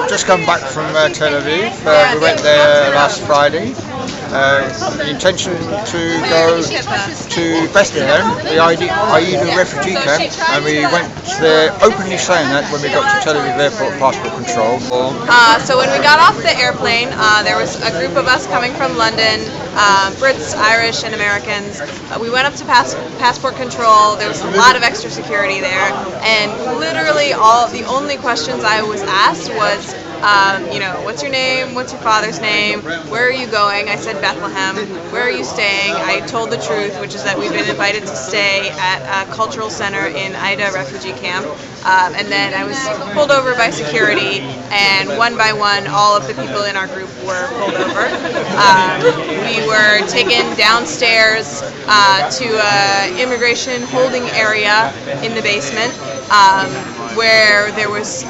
just come back from Tel Aviv. We went there last Friday. The intention to go to Bethlehem, the Aida refugee camp, and we went there openly saying that when we got to Tel Aviv airport passport control. So when we got off the airplane, there was a group of us coming from London, Brits, Irish, and Americans. We went up to passport control. There was a lot of extra security there, and literally the only questions I was asked was, what's your name? What's your father's name? Where are you going? I said Bethlehem. Where are you staying? I told the truth, which is that we've been invited to stay at a cultural center in Aida refugee camp. And then I was pulled over by security, and one by one, all of the people in our group were pulled over. We were taken downstairs to an immigration holding area in the basement, where there was,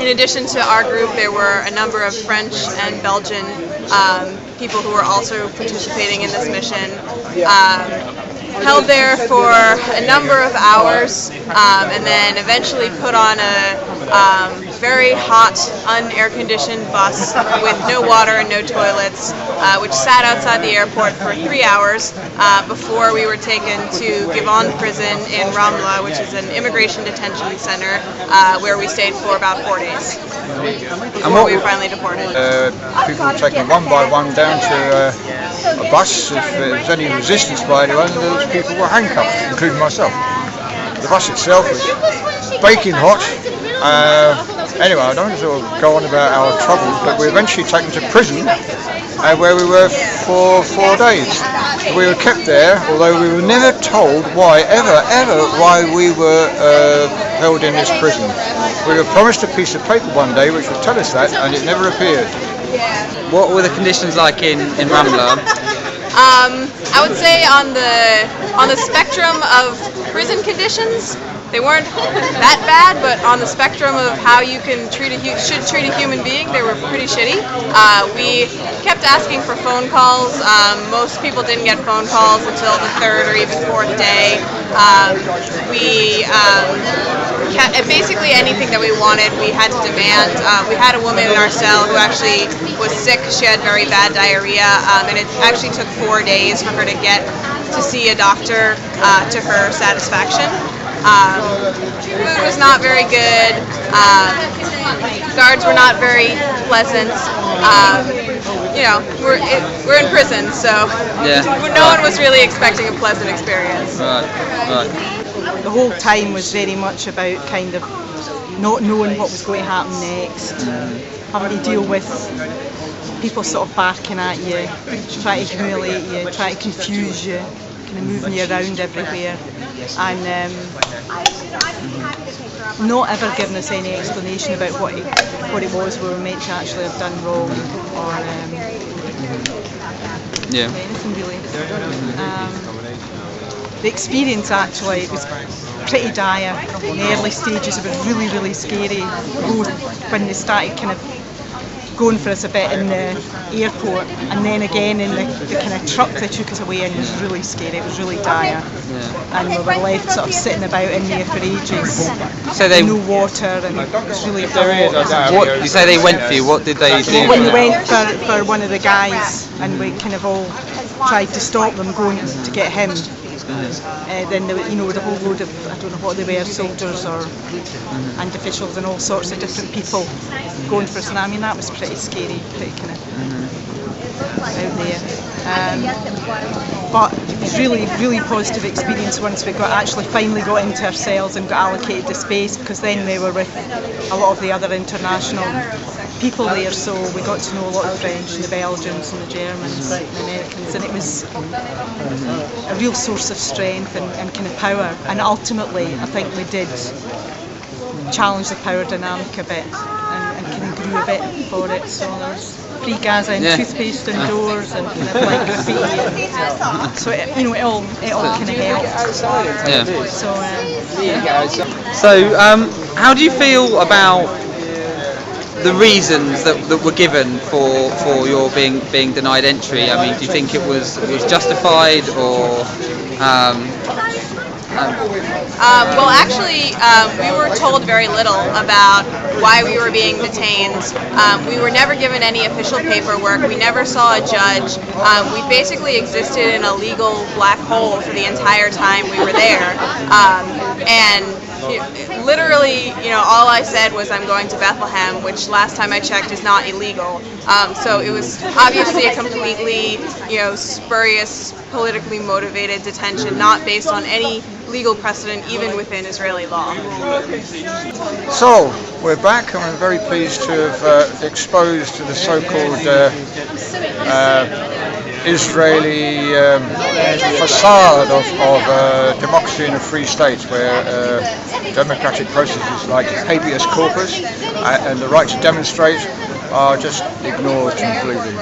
in addition to our group, there were a number of French and Belgian people who were also participating in this mission. Held there for a number of hours, and then eventually put on a very hot, un-air-conditioned bus with no water and no toilets, which sat outside the airport for 3 hours before we were taken to Givon prison in Ramla, which is an immigration detention center, where we stayed for about 4 days before we were finally deported. People were taken one by one down to a bus. If there was any resistance by anyone, those people were handcuffed, including myself. The bus itself was baking hot. Anyway, I don't want to go on about our troubles, but we were eventually taken to prison, where we were for 4 days. We were kept there, although we were never told why we were held in this prison. We were promised a piece of paper one day which would tell us that, and it never appeared. What were the conditions like in Ramla? I would say on the spectrum of prison conditions, they weren't that bad, but on the spectrum of how you can should treat a human being, they were pretty shitty. We kept asking for phone calls. Most people didn't get phone calls until the third or even fourth day. Basically anything that we wanted, we had to demand. We had a woman in our cell who actually was sick. She had very bad diarrhea, and it actually took 4 days for her to get to see a doctor to her satisfaction. Food was not very good. Guards were not very pleasant. We're in prison, so no one was really expecting a pleasant experience. Right. The whole time was very much about kind of not knowing what was going to happen next, having to deal with people sort of barking at you, trying to humiliate you, trying to confuse you, kind of moving you around everywhere, and not ever giving us any explanation about what it was we were meant to actually have done wrong, or anything really. The experience actually was pretty dire. In the early stages it was really, really scary. When they started kind of going for us a bit in the airport, and then again in the kind of truck they took us away in was really scary. It was really dire, and we were left sort of sitting about in there for ages. So they no water, and it was really hot. What you say they went for you? What did they do? When we went for one of the guys, and we kind of all tried to stop them going to get him. Then there was a whole load of, I don't know what they were, soldiers and officials and all sorts of different people going for us, and I mean that was pretty scary, pretty kind of out there. But it was really, really positive experience once we finally got into our cells and got allocated the space, because then we were with a lot of the other international people there, so we got to know a lot of French and the Belgians and the Germans and the Americans, and it was a real source of strength and kind of power, and ultimately I think we did challenge the power dynamic a bit and kind of grew a bit for it. So there was free Gaza and toothpaste indoors and kind of like graffiti, so it all kind of helped. So how do you feel about the reasons that were given for your being denied entry? I mean, do you think it was justified, or Well, actually, we were told very little about why we were being detained. We were never given any official paperwork. We never saw a judge. We basically existed in a legal black hole for the entire time we were there. And literally, all I said was I'm going to Bethlehem, which last time I checked is not illegal. So it was obviously a completely, spurious, politically motivated detention, not based on any legal precedent, even within Israeli law. So, we're back and I'm very pleased to have exposed the so-called Israeli facade of democracy in a free state, where democratic processes like habeas corpus and the right to demonstrate are just ignored completely.